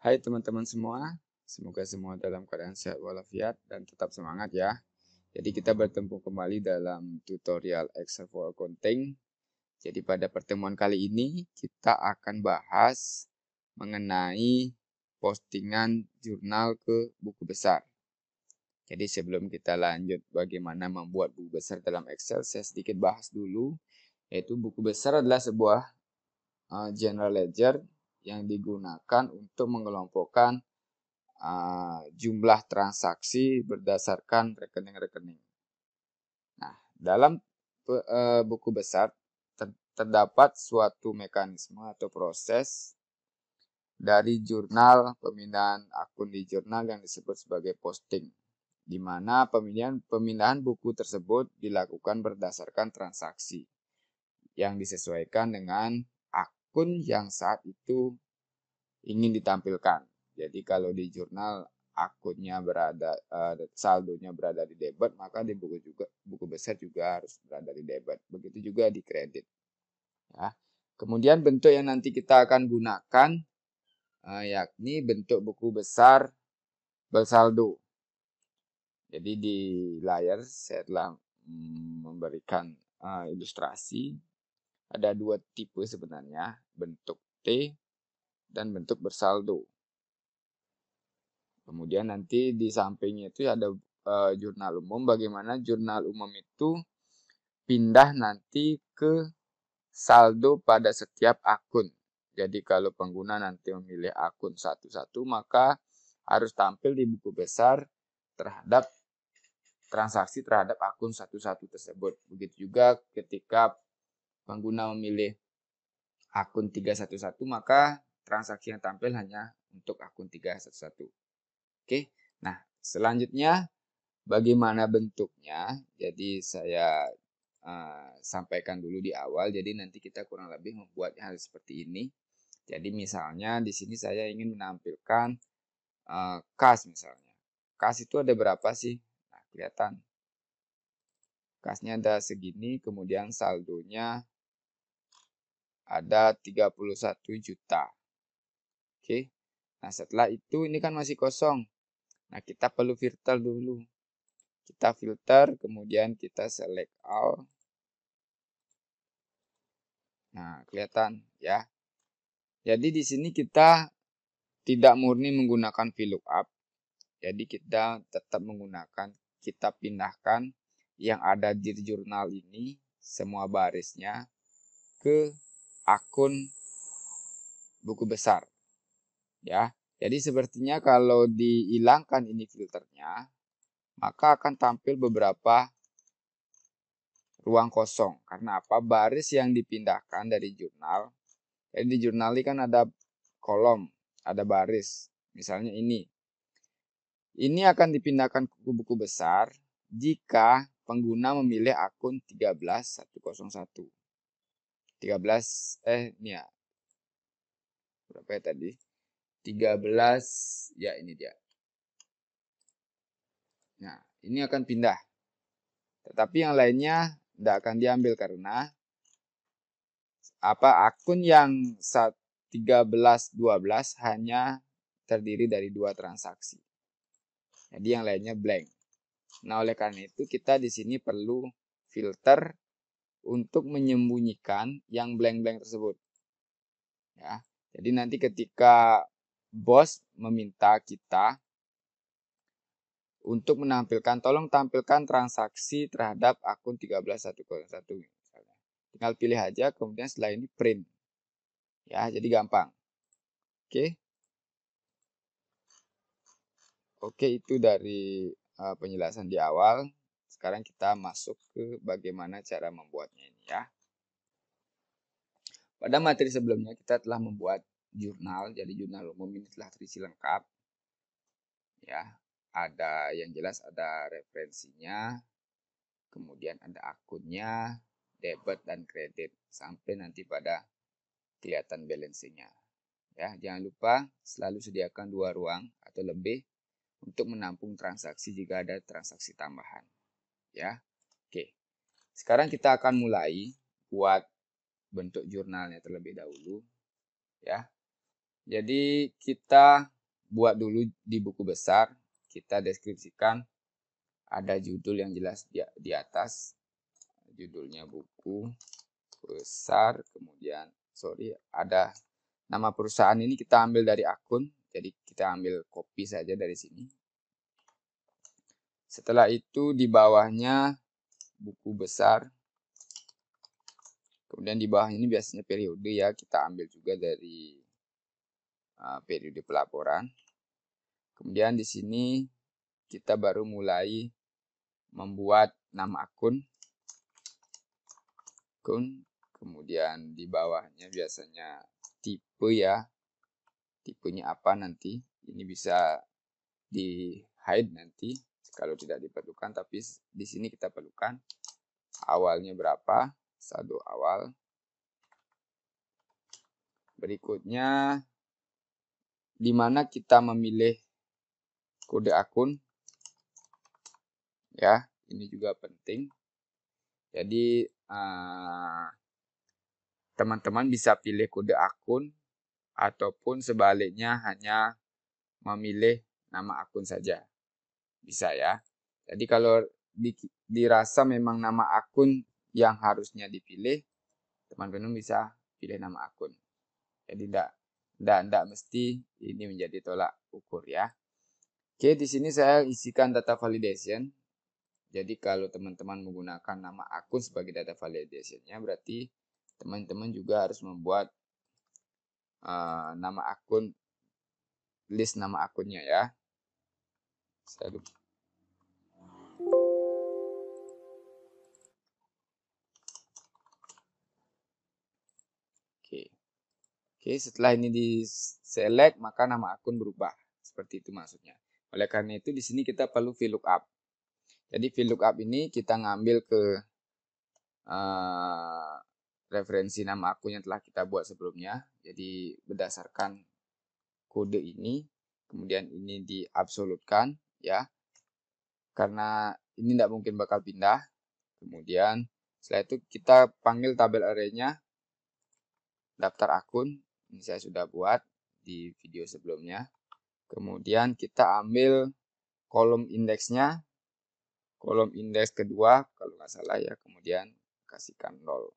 Hai teman-teman semua, semoga semua dalam keadaan sehat walafiat dan tetap semangat ya. Jadi kita bertemu kembali dalam tutorial Excel for Accounting. Jadi pada pertemuan kali ini kita akan bahas mengenai postingan jurnal ke buku besar. Jadi sebelum kita lanjut bagaimana membuat buku besar dalam Excel, saya sedikit bahas dulu. Yaitu buku besar adalah sebuah general ledger yang digunakan untuk mengelompokkan jumlah transaksi berdasarkan rekening-rekening. Nah, dalam buku besar terdapat suatu mekanisme atau proses dari jurnal pemindahan akun di jurnal yang disebut sebagai posting, di mana pemindahan buku tersebut dilakukan berdasarkan transaksi yang disesuaikan dengan akun yang saat itu ingin ditampilkan. Jadi kalau di jurnal akunnya berada saldonya berada di debit, maka di buku besar juga harus berada di debit. Begitu juga di kredit. Ya. Kemudian bentuk yang nanti kita akan gunakan yakni bentuk buku besar bersaldo. Jadi di layar saya telah memberikan ilustrasi. Ada dua tipe sebenarnya, bentuk T dan bentuk bersaldo. Kemudian nanti di sampingnya itu ada jurnal umum. Bagaimana jurnal umum itu pindah nanti ke saldo pada setiap akun. Jadi kalau pengguna nanti memilih akun satu-satu, maka harus tampil di buku besar terhadap transaksi terhadap akun satu-satu tersebut. Begitu juga ketika pengguna memilih akun 311, maka transaksi yang tampil hanya untuk akun 311. Oke, nah selanjutnya bagaimana bentuknya? Jadi saya sampaikan dulu di awal. Jadi nanti kita kurang lebih membuat hal seperti ini. Jadi misalnya di sini saya ingin menampilkan kas misalnya. Kas itu ada berapa sih? Nah, kelihatan. Kasnya ada segini, kemudian saldonya ada 31 juta. Oke. Nah, setelah itu ini kan masih kosong. Nah, kita perlu filter dulu. Kita filter, kemudian kita select all. Nah, kelihatan ya. Jadi di sini kita tidak murni menggunakan VLOOKUP. Jadi kita tetap menggunakan, kita pindahkan yang ada di jurnal ini, semua barisnya ke akun buku besar. Ya. Jadi sepertinya kalau dihilangkan ini filternya, maka akan tampil beberapa ruang kosong. Karena apa? Baris yang dipindahkan dari jurnal. Jadi di jurnal ini kan ada kolom, ada baris. Misalnya ini. Ini akan dipindahkan ke buku besar jika pengguna memilih akun 13101. 13 ini ya. Berapa ya tadi? 13 ya ini dia. Nah, ini akan pindah. Tetapi yang lainnya tidak akan diambil karena akun yang 1312 hanya terdiri dari 2 transaksi. Jadi yang lainnya blank. Nah, oleh karena itu kita di sini perlu filter untuk menyembunyikan yang blank-blank tersebut. Ya. Jadi nanti ketika bos meminta kita untuk menampilkan, tolong tampilkan transaksi terhadap akun 13101 misalnya. Tinggal pilih aja, kemudian setelah ini print. Ya, jadi gampang. Oke. Oke, itu dari penjelasan di awal. Sekarang kita masuk ke bagaimana cara membuatnya ini ya. Pada materi sebelumnya kita telah membuat jurnal, jadi jurnal umum ini telah terisi lengkap. Ya, ada yang jelas ada referensinya, kemudian ada akunnya, debit dan kredit sampai nanti pada kelihatan balancingnya. Ya, jangan lupa selalu sediakan 2 ruang atau lebih untuk menampung transaksi jika ada transaksi tambahan. Ya, oke. Sekarang kita akan mulai buat bentuk jurnalnya terlebih dahulu. Ya, jadi kita buat dulu di buku besar, kita deskripsikan, ada judul yang jelas di atas, judulnya buku besar, kemudian ada nama perusahaan ini kita ambil dari akun, jadi kita ambil copy saja dari sini. Setelah itu di bawahnya buku besar, kemudian di bawah ini biasanya periode ya, kita ambil juga dari periode pelaporan. Kemudian di sini kita baru mulai membuat nama akun. Kemudian di bawahnya biasanya tipe ya. Tipenya apa nanti. Ini bisa di hide nanti kalau tidak diperlukan, tapi di sini kita perlukan. Awalnya berapa? Saldo awal. Berikutnya di mana kita memilih kode akun. Ya, ini juga penting. Jadi teman-teman bisa pilih kode akun ataupun sebaliknya hanya memilih nama akun saja. Bisa ya. Jadi kalau dirasa memang nama akun yang harusnya dipilih, teman-teman bisa pilih nama akun. Jadi tidak mesti ini menjadi tolak ukur ya. Oke, di sini saya isikan data validation. Jadi kalau teman-teman menggunakan nama akun sebagai data validation-nya, berarti teman-teman juga harus membuat nama akun, list nama akunnya ya. Oke, setelah ini di select maka nama akun berubah. Seperti itu maksudnya. Oleh karena itu di sini kita perlu VLOOKUP. Jadi VLOOKUP ini kita ngambil ke referensi nama akun yang telah kita buat sebelumnya. Jadi berdasarkan kode ini, kemudian ini diabsolutkan ya. Karena ini tidak mungkin bakal pindah. Kemudian setelah itu kita panggil tabel array-nya daftar akun. Ini saya sudah buat di video sebelumnya. Kemudian kita ambil kolom indeksnya, kolom indeks kedua kalau nggak salah ya, kemudian kasihkan 0.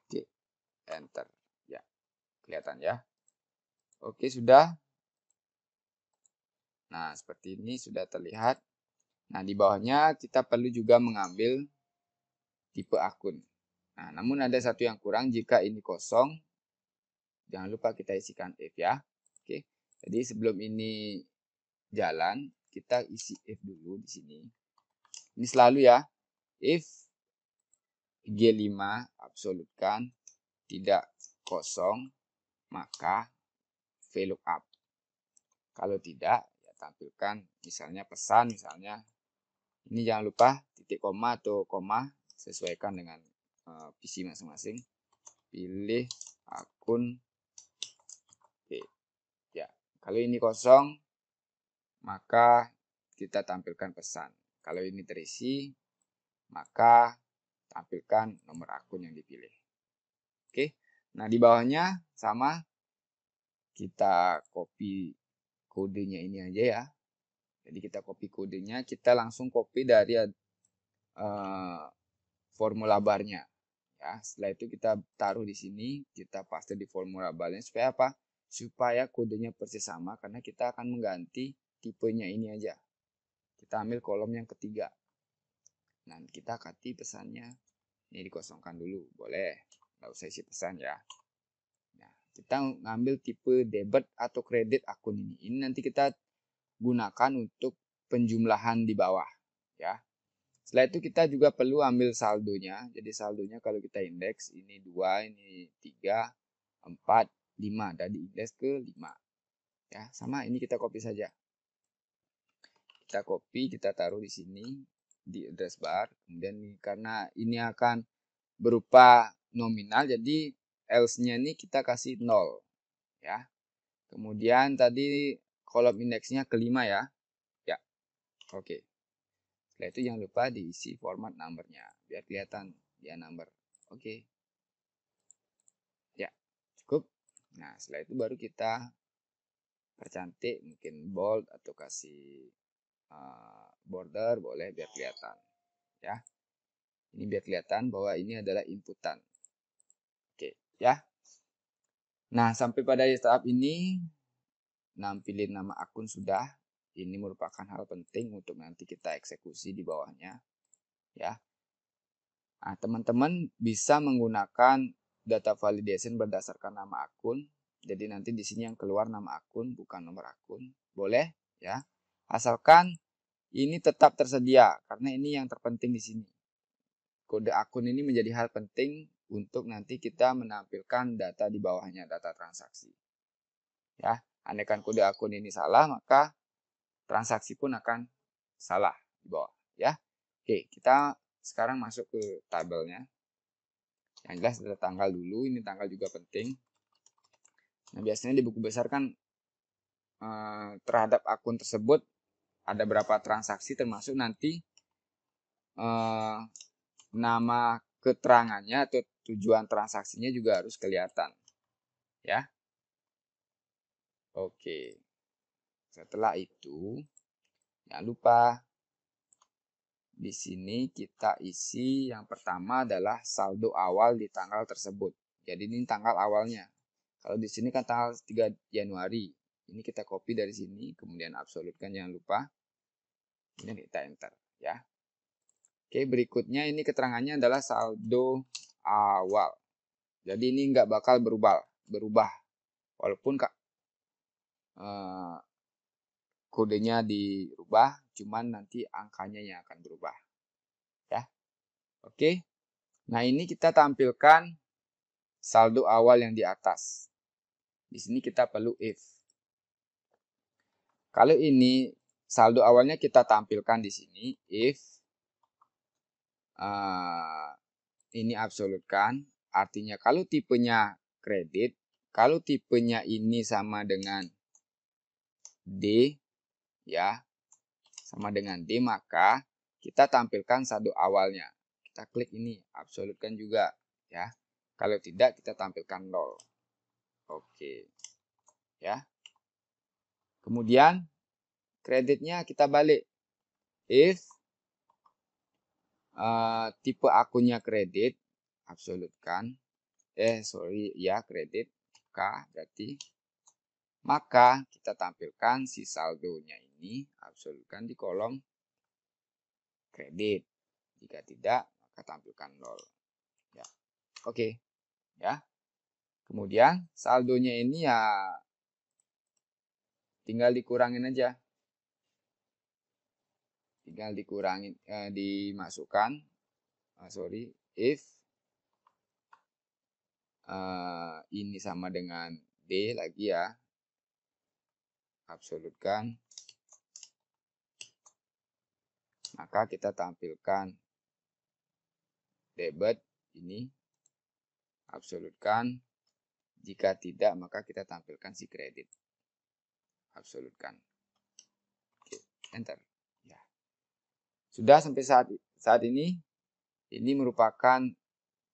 Oke, enter. Ya, kelihatan ya. Oke, sudah. Nah, seperti ini sudah terlihat. Nah, di bawahnya kita perlu juga mengambil tipe akun. Nah, namun ada satu yang kurang, jika ini kosong, jangan lupa kita isikan if ya. Oke. Jadi sebelum ini jalan, kita isi if dulu di sini. Ini selalu ya. If G5 absolutkan tidak kosong, maka VLOOKUP. Kalau tidak, ya tampilkan misalnya pesan, misalnya. Ini jangan lupa titik koma atau koma, sesuaikan dengan PC masing-masing. Pilih akun. Oke. Ya, kalau ini kosong, maka kita tampilkan pesan. Kalau ini terisi, maka tampilkan nomor akun yang dipilih. Oke. Nah, di bawahnya sama, kita copy kodenya ini aja ya. Jadi kita copy kodenya, kita langsung copy dari formula barnya. Ya, setelah itu kita taruh di sini, kita paste di formula barnya supaya apa? Supaya kodenya persis sama, karena kita akan mengganti tipenya ini aja. Kita ambil kolom yang ketiga. Nah, kita ganti pesannya. Ini dikosongkan dulu, boleh. Nggak usah isi pesan ya. Nah, kita ngambil tipe debit atau kredit akun ini. Ini nanti kita gunakan untuk penjumlahan di bawah. Ya. Setelah itu kita juga perlu ambil saldonya. Jadi saldonya kalau kita indeks, ini 2, ini 3, 4, 5. Dan diindeks ke 5. Ya, sama ini kita copy saja. Kita copy, kita taruh di sini di address bar. Kemudian karena ini akan berupa nominal, jadi else-nya ini kita kasih 0. Ya. Kemudian tadi kolom indeksnya kelima ya. Ya. Oke. Setelah itu jangan lupa diisi format numbernya biar kelihatan dia number. Oke. Ya, cukup. Nah, setelah itu baru kita percantik, mungkin bold atau kasih border boleh biar kelihatan ya. Ini biar kelihatan bahwa ini adalah inputan. Oke, ya. Nah, sampai pada tahap ini nampilin nama akun sudah. Ini merupakan hal penting untuk nanti kita eksekusi di bawahnya, ya. Nah, teman-teman bisa menggunakan data validation berdasarkan nama akun. Jadi nanti di sini yang keluar nama akun bukan nomor akun. Boleh, ya. Asalkan ini tetap tersedia karena ini yang terpenting di sini. Kode akun ini menjadi hal penting untuk nanti kita menampilkan data di bawahnya, data transaksi. Ya, andaikan kode akun ini salah, maka transaksi pun akan salah di bawah. Ya, oke, kita sekarang masuk ke tabelnya. Yang jelas ada tanggal dulu, ini tanggal juga penting. Nah, biasanya di buku besar kan terhadap akun tersebut ada berapa transaksi, termasuk nanti nama keterangannya atau tujuan transaksinya juga harus kelihatan. Ya. Oke. Setelah itu, jangan lupa di sini kita isi yang pertama adalah saldo awal di tanggal tersebut. Jadi ini tanggal awalnya. Kalau di sini kan tanggal 3 Januari. Ini kita copy dari sini, kemudian absolutkan, jangan lupa. Ini kita enter, ya. Oke, berikutnya ini keterangannya adalah saldo awal. Jadi ini nggak bakal berubah. Walaupun kodenya dirubah, cuman nanti angkanya yang akan berubah. Ya. Oke. Nah, ini kita tampilkan saldo awal yang di atas. Di sini kita perlu if. Kalau ini saldo awalnya kita tampilkan di sini if ini absolutkan, artinya kalau tipenya kredit, kalau tipenya ini sama dengan D, ya, sama dengan D, maka kita tampilkan saldo awalnya. Kita klik ini, absolutkan juga, ya. Kalau tidak, kita tampilkan 0. Oke, ya. Kemudian kreditnya kita balik. If tipe akunnya kredit, absolutkan. Kredit K berarti. Maka kita tampilkan si saldonya ini, absolutkan di kolom kredit. Jika tidak, maka tampilkan 0. Ya. Oke. Ya. Kemudian saldonya ini ya tinggal dikurangin aja. Tinggal dikurangin, dimasukkan. If ini sama dengan D lagi ya. Absolutkan. Maka kita tampilkan debit ini. Absolutkan. Jika tidak, maka kita tampilkan si kredit. Absolutkan. Oke, enter. Ya. Sudah sampai saat ini merupakan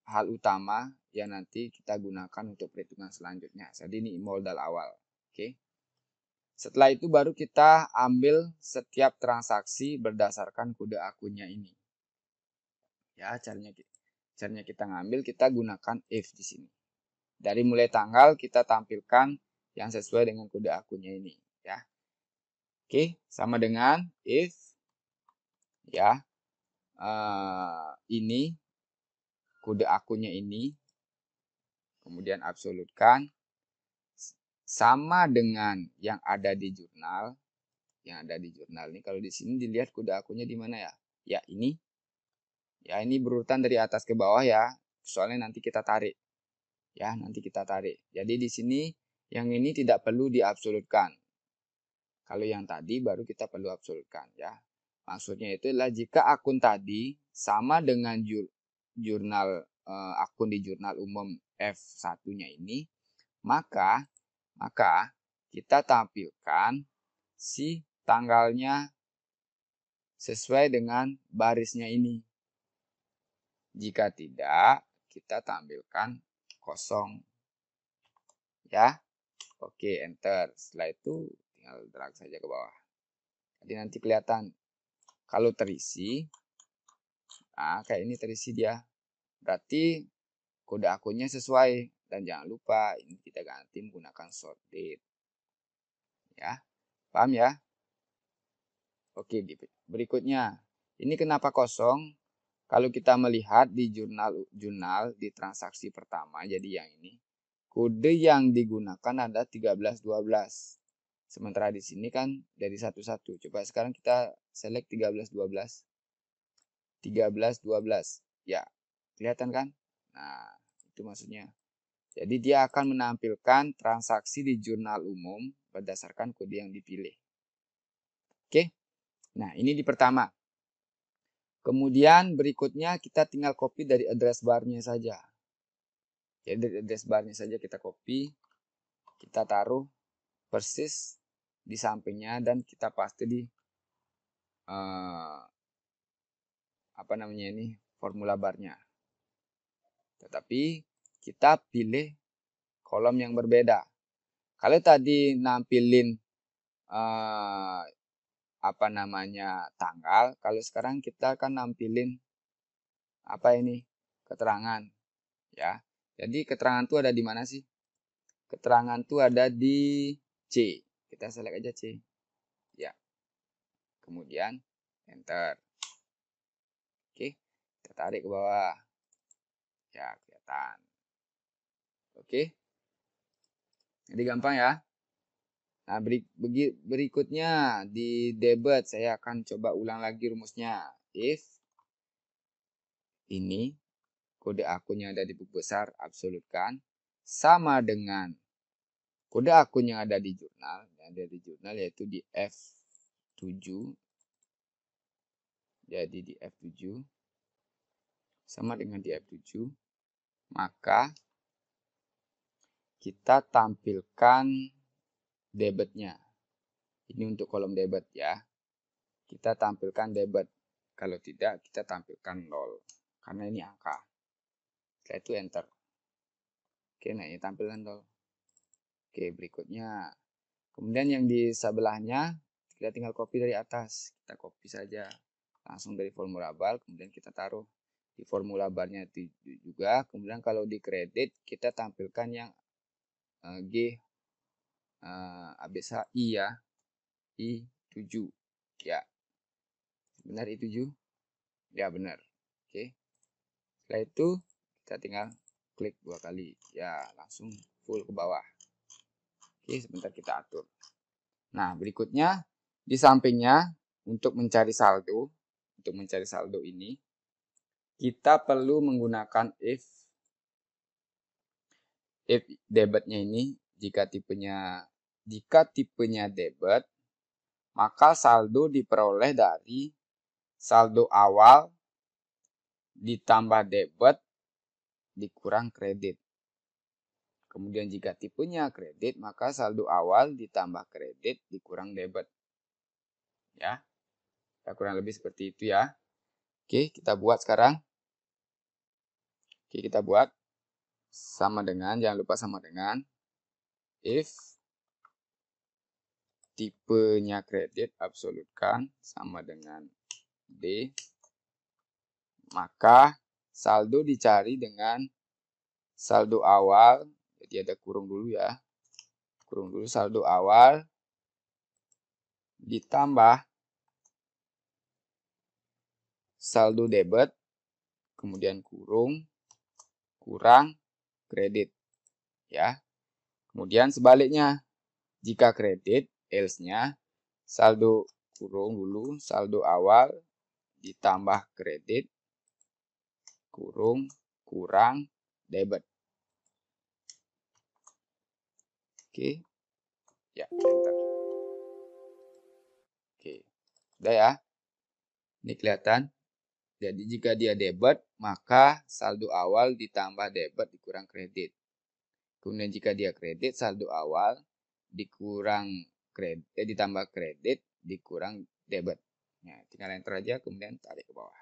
hal utama yang nanti kita gunakan untuk perhitungan selanjutnya. Jadi ini modal awal. Oke. Setelah itu baru kita ambil setiap transaksi berdasarkan kode akunnya ini. Ya, caranya kita ngambil, kita gunakan if di sini. Dari mulai tanggal kita tampilkan yang sesuai dengan kode akunnya ini, ya. Oke, sama dengan if, ya, ini kode akunnya ini, kemudian absolutkan, sama dengan yang ada di jurnal. Yang ada di jurnal ini, kalau di sini dilihat kode akunnya di mana ya? Ya ini, berurutan dari atas ke bawah ya. Soalnya nanti kita tarik. Ya, nanti kita tarik. Jadi di sini yang ini tidak perlu diabsolutkan. Kalau yang tadi baru kita perlu absolutkan ya. Maksudnya itu adalah jika akun tadi sama dengan jurnal akun di jurnal umum F1-nya ini, maka kita tampilkan si tanggalnya sesuai dengan barisnya ini. Jika tidak, kita tampilkan kosong. Ya. Oke, enter. Setelah itu tinggal drag saja ke bawah. Jadi nanti kelihatan kalau terisi, nah kayak ini terisi dia. Berarti kode akunnya sesuai. Dan jangan lupa ini kita ganti menggunakan short date. Ya, paham ya? Oke, berikutnya. Ini kenapa kosong? Kalau kita melihat di jurnal di transaksi pertama, jadi yang ini, kode yang digunakan ada 1312. Sementara di sini kan dari 11. Coba sekarang kita select 1312. 1312. Ya, kelihatan kan? Nah, itu maksudnya. Jadi dia akan menampilkan transaksi di jurnal umum berdasarkan kode yang dipilih. Oke. Nah, ini di pertama. Kemudian berikutnya kita tinggal copy dari address bar-nya saja. Jadi dari address bar-nya saja kita copy, kita taruh persis di sampingnya dan kita paste di formula bar-nya. Tetapi kita pilih kolom yang berbeda. Kalau tadi nampilin tanggal, kalau sekarang kita akan nampilin keterangan, ya. Jadi keterangan itu ada di mana sih? Keterangan itu ada di C. Kita select aja C. Ya. Kemudian enter. Oke, kita tarik ke bawah. Ya, kelihatan. Oke. Jadi gampang ya. Nah, berikutnya di debit saya akan coba ulang lagi rumusnya. If ini kode akun yang ada di buku besar absolutkan sama dengan kode akun yang ada di jurnal. Yang ada di jurnal yaitu di F7. Jadi di F7 sama dengan di F7. Maka kita tampilkan debitnya. Ini untuk kolom debit ya. Kita tampilkan debit. Kalau tidak, kita tampilkan 0. Karena ini angka. Setelah itu enter. Oke, nah ini tampilan 0. Oke, berikutnya. Kemudian yang di sebelahnya, kita tinggal copy dari atas. Kita copy saja. Langsung dari formula bar, kemudian kita taruh di formula barnya juga. Kemudian kalau di kredit, kita tampilkan yang G ABC I ya. I7. Ya. Benar I7? Ya, benar. Oke. Setelah itu kita tinggal klik 2 kali. Ya, langsung full ke bawah. Oke, sebentar kita atur. Nah, berikutnya di sampingnya untuk mencari saldo, ini kita perlu menggunakan if debitnya ini jika tipenya debit, maka saldo diperoleh dari saldo awal ditambah debit dikurang kredit. Kemudian jika tipenya kredit, maka saldo awal ditambah kredit dikurang debit. Ya, kurang lebih seperti itu ya. Oke, kita buat sekarang. Oke, kita buat sama dengan, jangan lupa sama dengan if tipenya kredit absolutkan sama dengan D, maka saldo dicari dengan saldo awal, jadi ada kurung dulu ya, kurung dulu saldo awal ditambah saldo debit, kemudian kurang kredit ya. Kemudian sebaliknya, jika kredit, else-nya saldo kurung dulu saldo awal ditambah kredit kurang debit. Oke. Ya, enter. Oke. Udah ya. Ini kelihatan. Jadi jika dia debit, maka saldo awal ditambah debit dikurang kredit. Kemudian jika dia kredit, saldo awal ditambah kredit dikurang debit. Nah, tinggal enter aja, kemudian tarik ke bawah.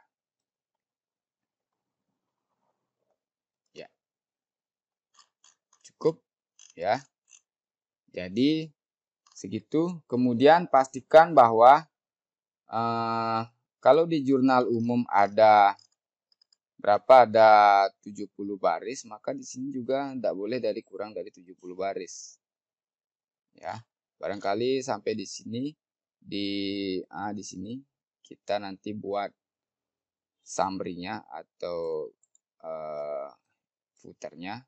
Ya. Cukup ya. Jadi segitu. Kemudian pastikan bahwa kalau di jurnal umum ada berapa, ada 70 baris, maka di sini juga tidak boleh kurang dari 70 baris. Ya, barangkali sampai di sini di sini kita nanti buat summary-nya atau footer-nya.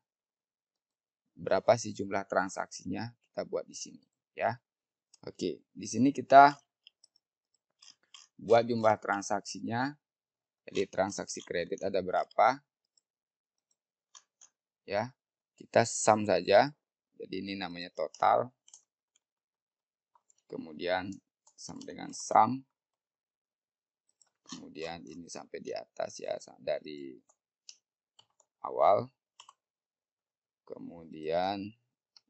Berapa sih jumlah transaksinya, kita buat di sini ya. Oke, di sini kita buat jumlah transaksinya. Jadi transaksi kredit ada berapa? Ya, kita sum saja. Jadi ini namanya total. Kemudian sum dengan sum. Kemudian ini sampai di atas ya, dari awal. Kemudian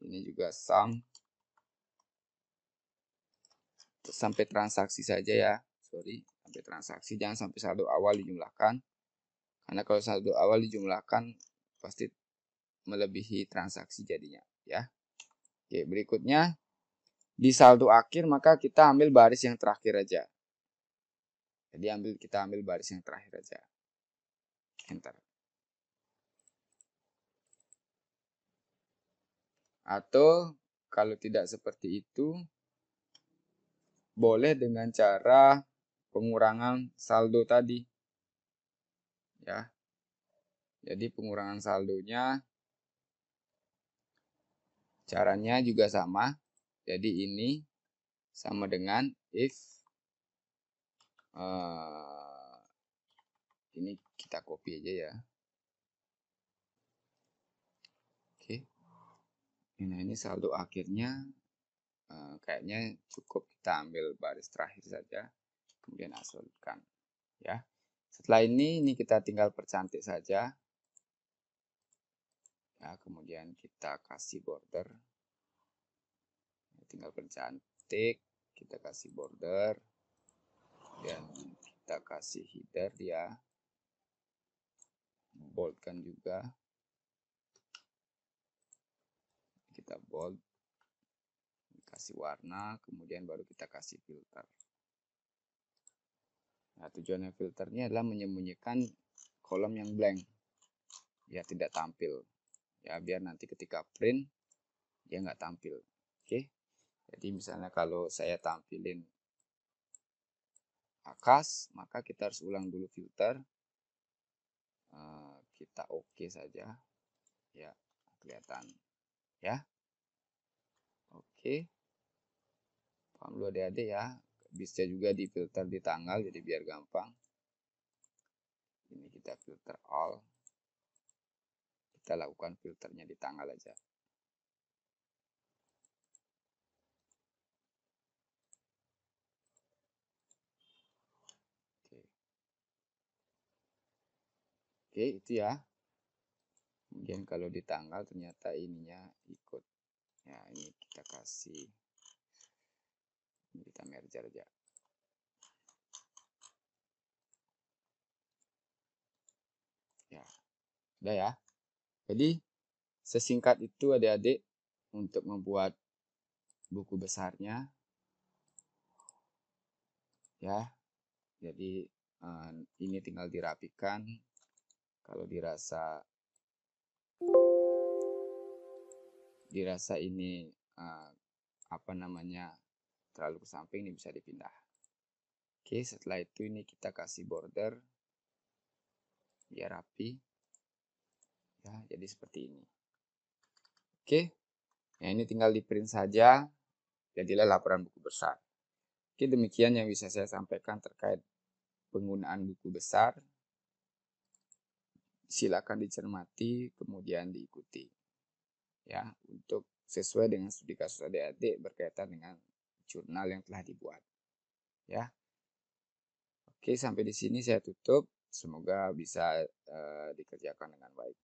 ini juga sum. Sampai transaksi saja ya. Sorry, sampai transaksi, jangan sampai saldo awal dijumlahkan. Karena kalau saldo awal dijumlahkan pasti melebihi transaksi jadinya ya. Oke, berikutnya di saldo akhir maka kita ambil baris yang terakhir aja. Jadi kita ambil baris yang terakhir aja. Enter. Atau kalau tidak seperti itu, boleh dengan cara pengurangan saldo tadi. Ya. Jadi pengurangan saldonya caranya juga sama. Jadi ini sama dengan if ini kita copy aja ya. Oke. Nah, ini saldo akhirnya kayaknya cukup kita ambil baris terakhir saja. Kemudian asumsikan ya. Setelah ini kita tinggal percantik saja. Ya, kemudian kita kasih border. Tinggal percantik, kita kasih border. Dan kita kasih header dia. Boldkan juga. Kita bold. Kasih warna, kemudian baru kita kasih filter. Nah, tujuannya filternya adalah menyembunyikan kolom yang blank. Biar tidak tampil. Ya, biar nanti ketika print dia nggak tampil. Oke. Jadi misalnya kalau saya tampilin akas, maka kita harus ulang dulu filter. Kita oke saja. Ya, kelihatan. Ya. Oke. Paham dulu adik-adik ya. Bisa juga di filter di tanggal, jadi biar gampang. Ini kita filter all. Kita lakukan filternya di tanggal aja. Oke, itu ya. Kemudian kalau di tanggal ternyata ininya ikut. Ya, ini kita kasih. Ini kita merger aja. Ya, udah ya. Jadi sesingkat itu adik-adik untuk membuat buku besarnya. Ya, jadi ini tinggal dirapikan. Kalau dirasa ini terlalu ke samping, ini bisa dipindah. Oke, setelah itu ini kita kasih border biar rapi ya, jadi seperti ini. Oke, nah ini tinggal di print saja, jadilah laporan buku besar. Oke, demikian yang bisa saya sampaikan terkait penggunaan buku besar. Silakan dicermati kemudian diikuti ya, untuk sesuai dengan studi kasus adik-adik berkaitan dengan jurnal yang telah dibuat ya. Oke, sampai di sini saya tutup. Semoga bisa dikerjakan dengan baik.